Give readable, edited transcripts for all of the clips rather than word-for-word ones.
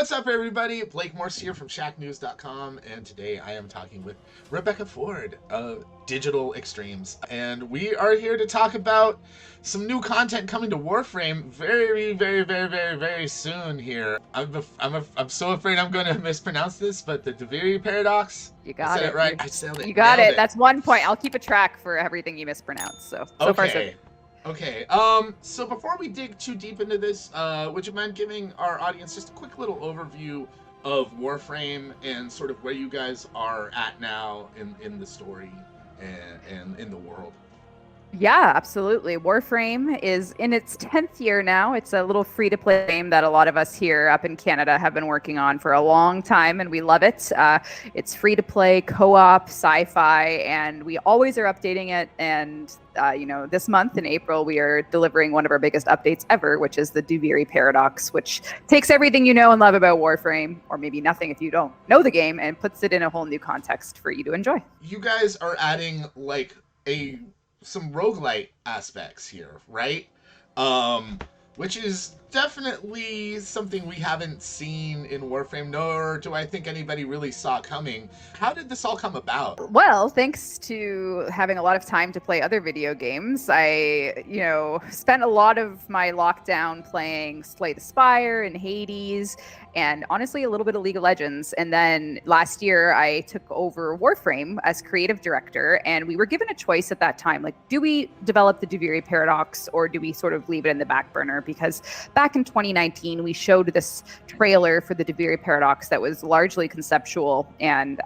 what's up, everybody? Blake Morse here from Shacknews.com, and today I am talking with Rebecca Ford of Digital Extremes, and we are here to talk about some new content coming to Warframe very soon. Here, I'm so afraid I'm going to mispronounce this, but the Duviri Paradox. You got I said it. it right. I said it. You got Nailed it. That's 1 point. I'll keep a track for everything you mispronounce. So far, so Okay. good. Okay. So before we dig too deep into this, would you mind giving our audience just a quick little overview of Warframe and sort of where you guys are at now in the story and in the world? Yeah, absolutely. Warframe is in its 10th year now. It's a little free-to-play game that a lot of us here up in Canada have been working on for a long time, and we love it. It's free-to-play, co-op, sci-fi, and we always are updating it. And this month in April, we are delivering one of our biggest updates ever, which is the Duviri Paradox, which takes everything you know and love about Warframe, or maybe nothing if you don't know the game, and puts it in a whole new context for you to enjoy. You guys are adding like some roguelite aspects here, right? Which is definitely something we haven't seen in Warframe, nor do I think anybody really saw coming. How did this all come about? Well, thanks to having a lot of time to play other video games, I, spent a lot of my lockdown playing Slay the Spire and Hades, and honestly, a little bit of League of Legends. And then last year, I took over Warframe as creative director, and we were given a choice at that time. Like, do we develop the Duviri Paradox, or do we sort of leave it in the back burner? Because back in 2019, we showed this trailer for the Duviri Paradox that was largely conceptual. And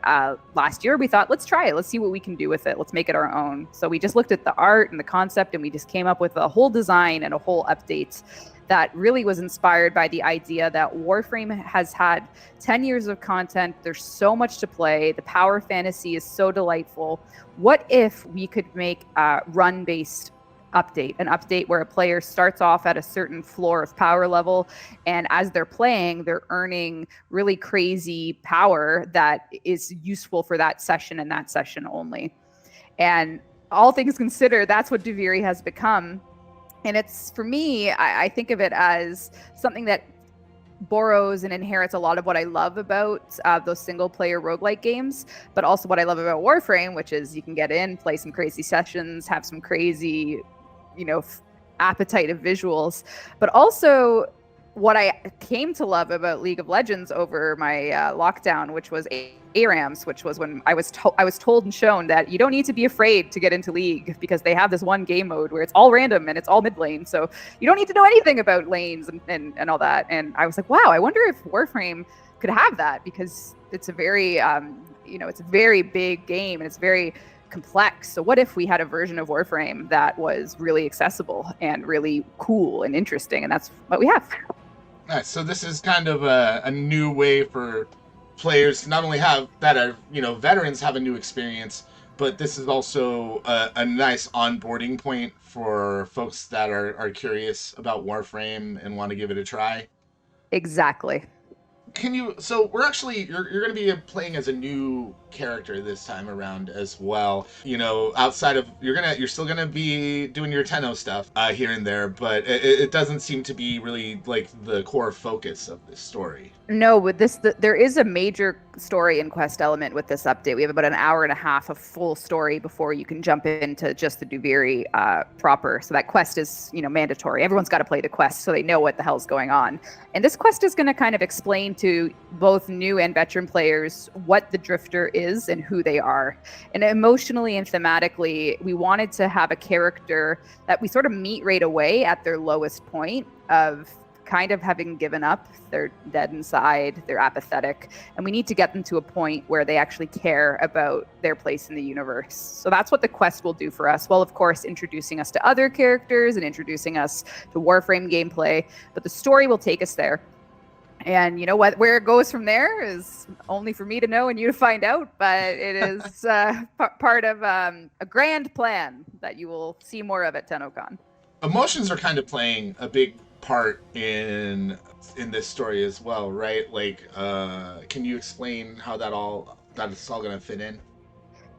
last year, we thought, let's try it. Let's see what we can do with it. Let's make it our own. So we just looked at the art and the concept, and we just came up with a whole design and a whole update that really was inspired by the idea that Warframe has had 10 years of content. There's so much to play. The power fantasy is so delightful. What if we could make a run-based update, an update where a player starts off at a certain floor of power level, and as they're playing, they're earning really crazy power that is useful for that session and that session only. And all things considered, that's what Duviri has become. And it's, for me, I think of it as something that borrows and inherits a lot of what I love about those single-player roguelike games, but also what I love about Warframe, which is you can get in, play some crazy sessions, have some crazy, appetite of visuals, but also what I came to love about League of Legends over my lockdown, which was ARAMs, which was when I was told and shown that you don't need to be afraid to get into League because they have this one game mode where it's all random and it's all mid lane. So you don't need to know anything about lanes and all that. And I was like, wow, I wonder if Warframe could have that, because it's a very, it's a very big game and it's very complex. So what if we had a version of Warframe that was really accessible and really cool and interesting? And that's what we have. Nice. So this is kind of a new way for players to not only have that are veterans have a new experience, but this is also a nice onboarding point for folks that are curious about Warframe and want to give it a try. Exactly. So we're actually you're going to be playing as a new character this time around as well. Outside of you're still going to be doing your Tenno stuff here and there, but it doesn't seem to be really like the core focus of this story. No, with this, there is a major story and quest element with this update. We have about an hour and a half of full story before you can jump into just the Duviri proper. So that quest is, mandatory. Everyone's got to play the quest so they know what the hell's going on. And this quest is going to kind of explain to both new and veteran players what the Drifter is and who they are. And emotionally and thematically, we wanted to have a character that we sort of meet right away at their lowest point of kind of having given up. They're dead inside, they're apathetic, and we need to get them to a point where they actually care about their place in the universe. So that's what the quest will do for us. Well, of course, introducing us to other characters and introducing us to Warframe gameplay, but the story will take us there. And you know what? Where it goes from there is only for me to know and you to find out. But it is part of a grand plan that you will see more of at TennoCon. Emotions are kind of playing a big part in this story as well, right? Like, can you explain how it's all going to fit in?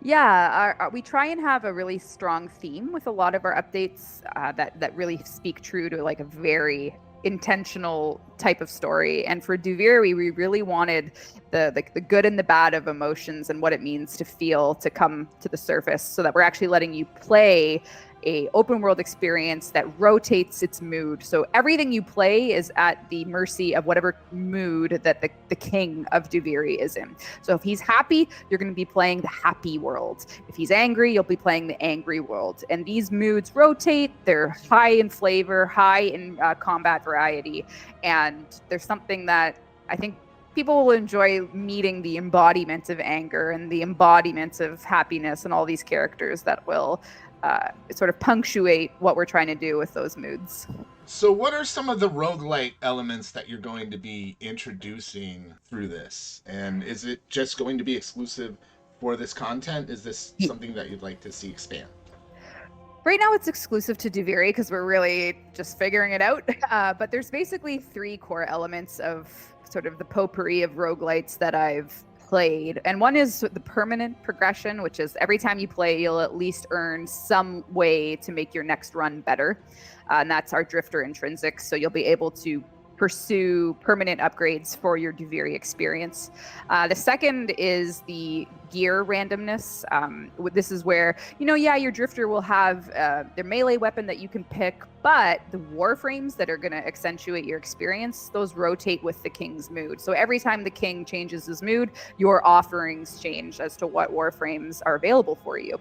Yeah, we try and have a really strong theme with a lot of our updates that really speak true to like a very intentional type of story. And for Duviri, we really wanted the good and the bad of emotions and what it means to feel to come to the surface, so that we're actually letting you play a open world experience that rotates its mood. So everything you play is at the mercy of whatever mood that the king of Duviri is in. So if he's happy, you're going to be playing the happy world. If he's angry, you'll be playing the angry world. And these moods rotate. They're high in flavor, high in combat variety. And there's something that I think people will enjoy meeting, the embodiment of anger and the embodiment of happiness and all these characters that will sort of punctuate what we're trying to do with those moods. So what are some of the roguelite elements that you're going to be introducing through this? And is it just going to be exclusive for this content? Is this something that you'd like to see expand? Right now it's exclusive to Duviri because we're really just figuring it out. But there's basically 3 core elements of sort of the potpourri of roguelites that I've played. And one is the permanent progression, which is every time you play, you'll at least earn some way to make your next run better. And that's our Drifter intrinsics. So you'll be able to pursue permanent upgrades for your Duviri experience. The second is the gear randomness. This is where, your Drifter will have their melee weapon that you can pick, but the Warframes that are going to accentuate your experience, those rotate with the King's mood. So every time the King changes his mood, your offerings change as to what Warframes are available for you.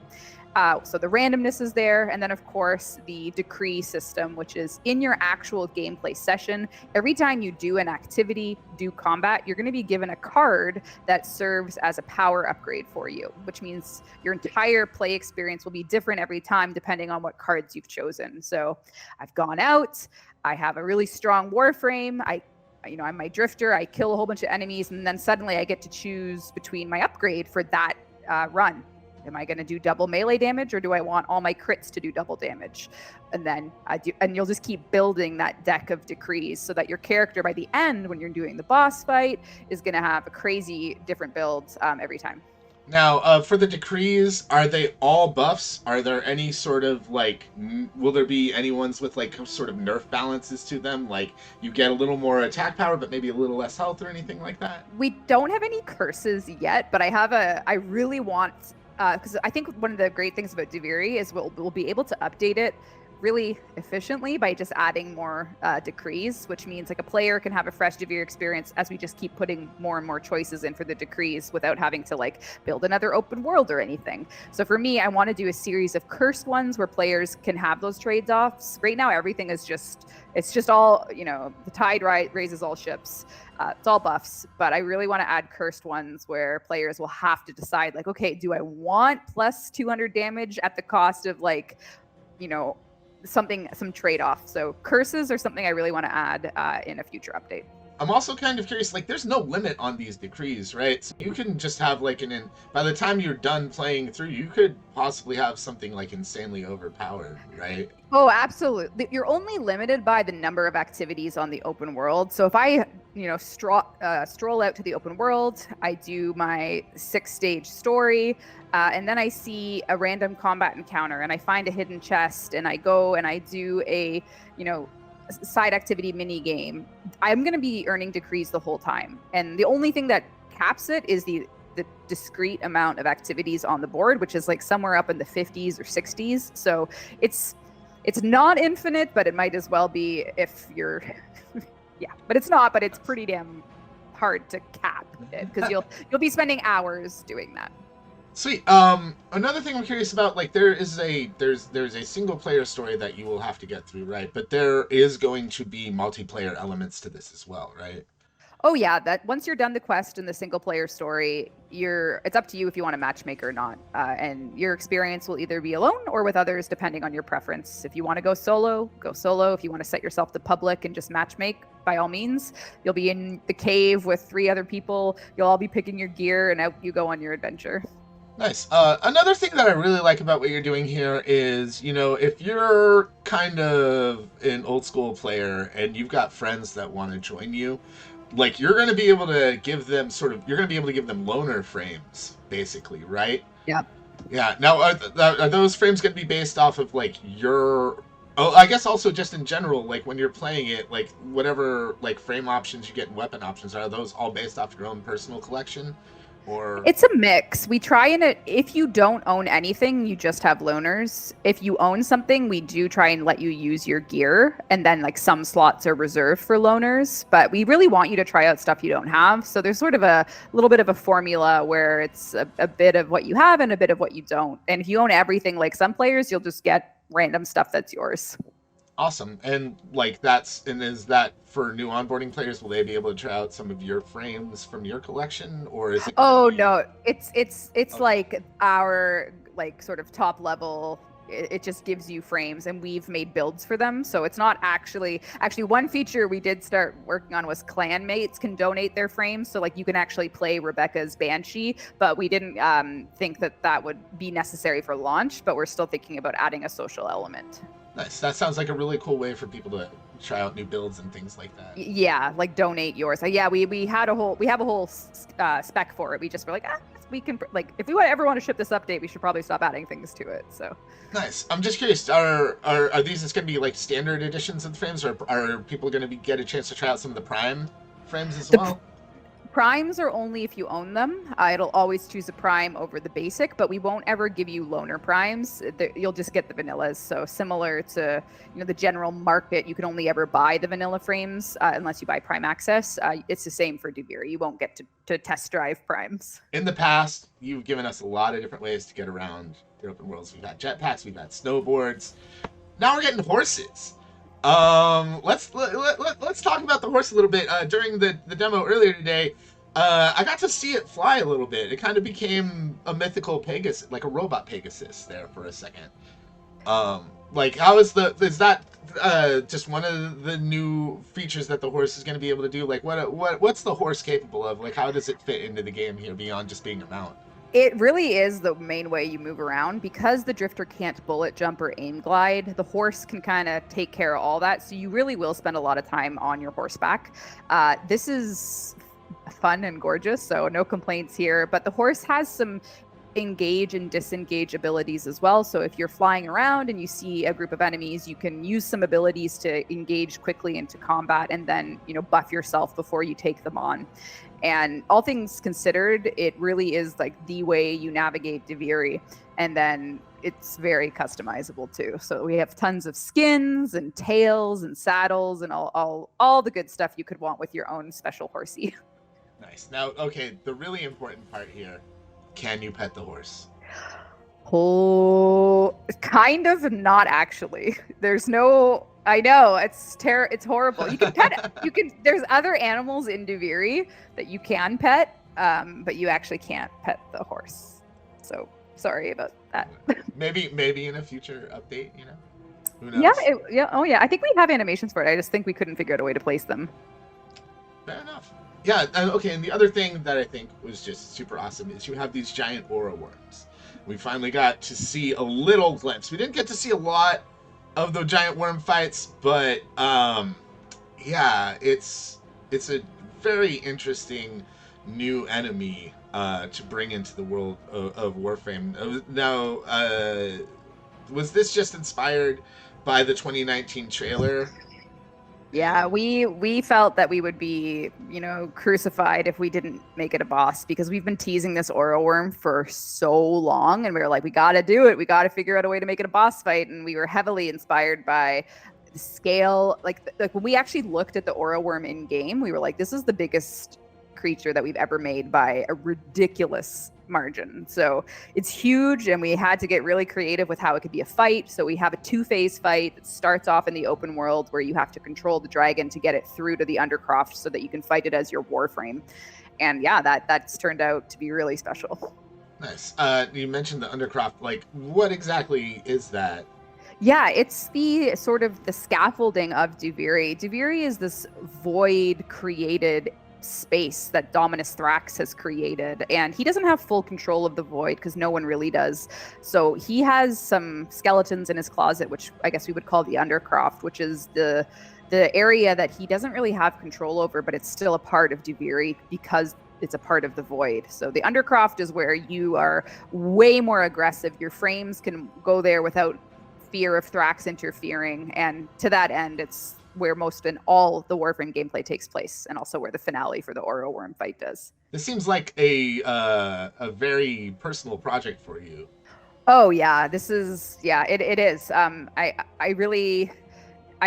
So the randomness is there. And then, of course, the decree system, which is in your actual gameplay session. Every time you do an activity, do combat, you're going to be given a card that serves as a power upgrade for you, which means your entire play experience will be different every time depending on what cards you've chosen. So I've gone out, I have a really strong Warframe, I'm my Drifter, I kill a whole bunch of enemies, and then suddenly I get to choose between my upgrade for that run. Am I going to do double melee damage, or do I want all my crits to do double damage? And then you'll just keep building that deck of decrees so that your character by the end, when you're doing the boss fight, is going to have a crazy different build every time. Now, for the decrees, are they all buffs? Are there any sort of, will there be any ones with, sort of nerf balances to them? Like, you get a little more attack power, but maybe a little less health or anything like that? We don't have any curses yet, but I really want... because I think one of the great things about Duviri is we'll be able to update it really efficiently by just adding more decrees, which means a player can have a fresh Duviri experience as we just keep putting more and more choices in for the decrees without having to build another open world or anything. So for me, I want to do a series of cursed ones where players can have those trade-offs. Right now, everything is it's just all, the tide raises all ships. It's all buffs, but I really want to add cursed ones where players will have to decide, okay, do I want plus 200 damage at the cost of some trade-off? So curses are something I really want to add in a future update. I'm also kind of curious, there's no limit on these decrees, right? So you can just have by the time you're done playing through, you could possibly have something insanely overpowered, right? Oh, absolutely. You're only limited by the number of activities on the open world. So if I, stroll out to the open world, I do my 6-stage story, and then I see a random combat encounter, and I find a hidden chest, and I go and I do a, side activity mini game, I'm going to be earning decrees the whole time. And the only thing that caps it is the discrete amount of activities on the board, which is somewhere up in the 50s or 60s. So it's not infinite, but it might as well be if you're yeah, but it's not, but it's pretty damn hard to cap it because you'll be spending hours doing that. Sweet. Another thing I'm curious about, there's a single player story that you will have to get through, right? But there is going to be multiplayer elements to this as well, right? Oh yeah, that once you're done the quest and the single player story, it's up to you if you want to matchmake or not. And your experience will either be alone or with others, depending on your preference. If you want to go solo, go solo. If you want to set yourself to public and just matchmake, by all means. You'll be in the cave with 3 other people. You'll all be picking your gear, and out you go on your adventure. Nice. Another thing that I really like about what you're doing here is, if you're kind of an old school player and you've got friends that want to join you, you're going to be able to give them loaner frames, basically, right? Yep. Yeah. Now, are those frames going to be based off of your Oh, I guess also just in general, like when you're playing it, like whatever like frame options you get and weapon options, are those all based off your own personal collection, or? It's a mix. We try and if you don't own anything, you just have loaners. If you own something, we do try and let you use your gear, and then like some slots are reserved for loaners. But we really want you to try out stuff you don't have. So there's sort of a little bit of a formula where it's a bit of what you have and a bit of what you don't. And if you own everything, like some players, you'll just get random stuff that's yours. Awesome. And like is that for new onboarding players? Will they be able to try out some of your frames from your collection, or is it? Oh no, it's Okay. like our like sort of top level. It just gives you frames, and we've made builds for them. So it's not actually one feature we did start working on was clan mates can donate their frames. So like you can actually play Rebecca's Banshee, but we didn't think that would be necessary for launch. But we're still thinking about adding a social element. Nice. That sounds like a really cool way for people to try out new builds and things like that. Yeah, like donate yours. Yeah, we have a whole spec for it. We just were like, we can like if we ever want to ship this update, we should probably stop adding things to it. So Nice. I'm just curious. Are these just going to be like standard editions of the frames, or are people going to get a chance to try out some of the Prime frames as the well? primes are only if you own them. It'll always choose a prime over the basic, but we won't ever give you loaner primes. You'll just get the vanillas. So similar to the general market, you can only ever buy the vanilla frames unless you buy Prime Access. It's the same for Duviri. You won't get to test drive primes. In the past, you've given us a lot of different ways to get around the open worlds. We've had jetpacks, we've had snowboards. Now we're getting horses. Let's talk about the horse a little bit. During the demo earlier today, I got to see it fly a little bit. It kind of became a mythical Pegasus, like a robot Pegasus there for a second. Like how is that just one of the new features that the horse is going to be able to do? Like what's the horse capable of? Like how does it fit into the game here beyond just being a mount? It really is the main way you move around because the drifter can't bullet jump or aim glide. The horse can kind of take care of all that. So you really will spend a lot of time on your horseback. This is fun and gorgeous, so no complaints here. But the horse has some engage and disengage abilities as well. So if you're flying around and you see a group of enemies, you can use some abilities to engage quickly into combat and then, buff yourself before you take them on. And all things considered, it really is like the way you navigate Duviri. And then it's very customizable too. So we have tons of skins and tails and saddles and all the good stuff you could want with your own special horsey. Nice. Now, okay, the really important part here. Can you pet the horse? Oh, kind of not actually. There's no. I know it's horrible. You can pet. There's other animals in Duviri that you can pet, but you actually can't pet the horse. So sorry about that. maybe in a future update. Who knows? Yeah. Oh yeah. I think we have animations for it. I just think we couldn't figure out a way to place them. Fair enough. Yeah, okay, and the other thing that I think was just super awesome is you have these giant aura worms. We finally got to see a little glimpse. We didn't get to see a lot of the giant worm fights, but yeah, it's a very interesting new enemy to bring into the world of Warframe. Now, was this just inspired by the 2019 trailer? Yeah, we felt that we would be, crucified if we didn't make it a boss because we've been teasing this aura worm for so long and we were like, we got to do it. We got to figure out a way to make it a boss fight. And we were heavily inspired by the scale. Like when we actually looked at the aura worm in game, we were like, this is the biggest creature that we've ever made by a ridiculous margin. So it's huge and we had to get really creative with how it could be a fight. So we have a 2-phase fight that starts off in the open world where you have to control the dragon to get it through to the Undercroft so that you can fight it as your Warframe. And yeah, that's turned out to be really special. Nice. You mentioned the Undercroft. Like, what exactly is that? Yeah, it's the sort of the scaffolding of Duviri. Duviri is this void created space that Dominus Thrax has created, and he doesn't have full control of the void because no one really does. So he has some skeletons in his closet, which I guess we would call the Undercroft, which is the area that he doesn't really have control over, but it's still a part of Duviri because it's a part of the void. So the Undercroft is where you are way more aggressive. Your frames can go there without fear of Thrax interfering, and to that end, it's where most and all the Warframe gameplay takes place, and also where the finale for the Oro Worm fight does. This seems like a very personal project for you. Oh yeah, this is it is. I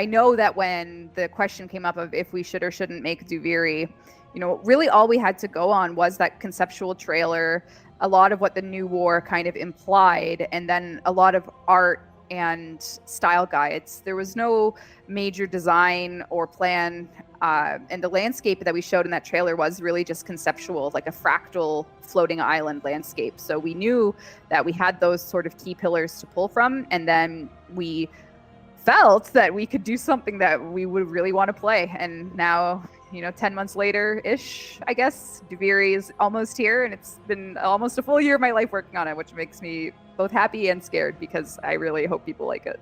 know that when the question came up of if we should or shouldn't make Duviri, really all we had to go on was that conceptual trailer, a lot of what the new war kind of implied, and then a lot of art and style guides. There was no major design or plan, and the landscape that we showed in that trailer was really just conceptual, like a fractal floating island landscape. So we knew that we had those sort of key pillars to pull from, and then we felt that we could do something that we would really want to play. And now, 10 months later ish, I guess, Duviri is almost here, and it's been almost a full year of my life working on it, which makes me both happy and scared because I really hope people like it.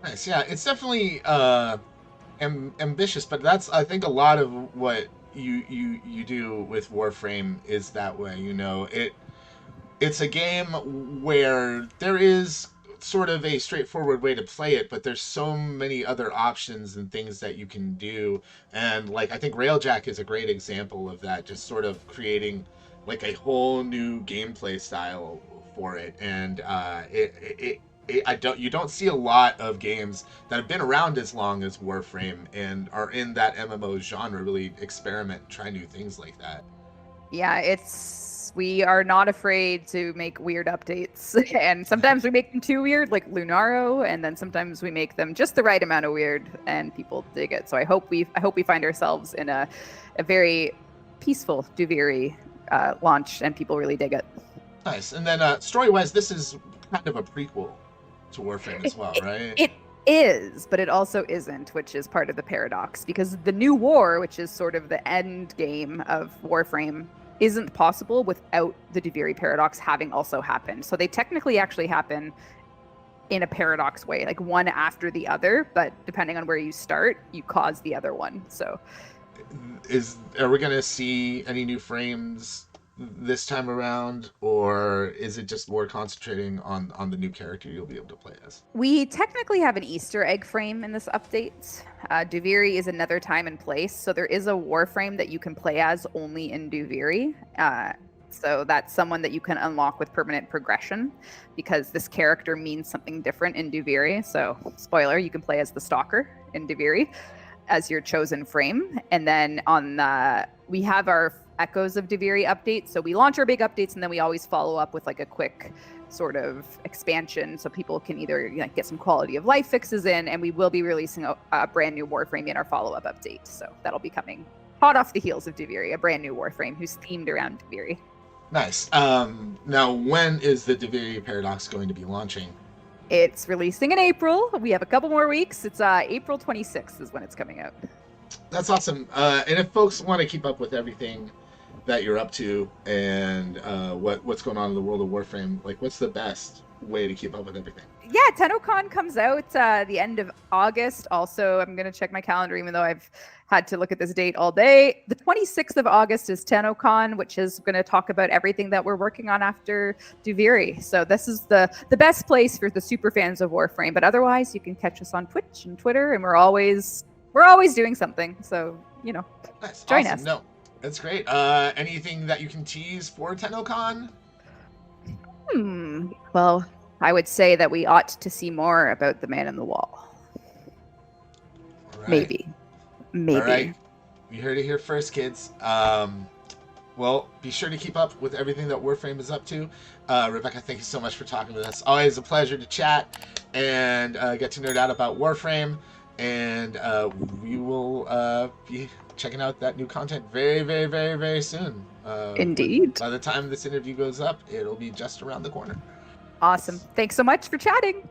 Nice. Yeah, it's definitely ambitious, but that's, I think, a lot of what you do with Warframe is that way. It's a game where there is sort of a straightforward way to play it, but there's so many other options and things that you can do. And like, I think Railjack is a great example of that, just sort of creating like a whole new gameplay style for it. And you don't see a lot of games that have been around as long as Warframe and are in that MMO genre really experiment, try new things like that. Yeah, we are not afraid to make weird updates, and sometimes we make them too weird, like Lunaro, and then sometimes we make them just the right amount of weird, and people dig it. So I hope we find ourselves in a very peaceful Duviri launch, and people really dig it. Nice. And then story-wise, this is kind of a prequel to Warframe as well, right? It is, but it also isn't, which is part of the paradox, because the new war, which is sort of the end game of Warframe, isn't possible without the Duviri Paradox having also happened. So they technically actually happen in a paradox way, like one after the other, but depending on where you start, you cause the other one. So are we going to see any new frames this time around, or is it just more concentrating on the new character you'll be able to play as? We technically have an Easter egg frame in this update. Duviri is another time and place, so there is a Warframe that you can play as only in Duviri. So that's someone that you can unlock with permanent progression, because this character means something different in Duviri. So, spoiler, you can play as the Stalker in Duviri as your chosen frame. And then we have our Echoes of Duviri updates. So we launch our big updates, and then we always follow up with like a quick sort of expansion, so people can either get some quality of life fixes in, and we will be releasing a brand new Warframe in our follow-up update. So that'll be coming hot off the heels of Duviri, a brand new Warframe who's themed around Duviri. Nice. Now, when is the Duviri Paradox going to be launching? It's releasing in April. We have a couple more weeks. It's April 26th is when it's coming out. That's awesome. And if folks want to keep up with everything that you're up to and what's going on in the world of Warframe, like, what's the best way to keep up with everything? Yeah, TennoCon comes out the end of August. Also, I'm going to check my calendar, even though I've had to look at this date all day. The 26th of August is TennoCon, which is going to talk about everything that we're working on after Duviri. So this is the best place for the super fans of Warframe. But otherwise, you can catch us on Twitch and Twitter, and we're always doing something. So, nice. Join awesome. us. No, that's great. Anything that you can tease for TennoCon? Well, I would say that we ought to see more about the Man in the Wall. Right. Maybe. All right. You heard it here first, kids. Well, be sure to keep up with everything that Warframe is up to. Rebecca, thank you so much for talking with us. Always a pleasure to chat and get to nerd out about Warframe. And we will be checking out that new content very, very, very, very soon. Indeed. By the time this interview goes up, it'll be just around the corner. Awesome. Thanks so much for chatting.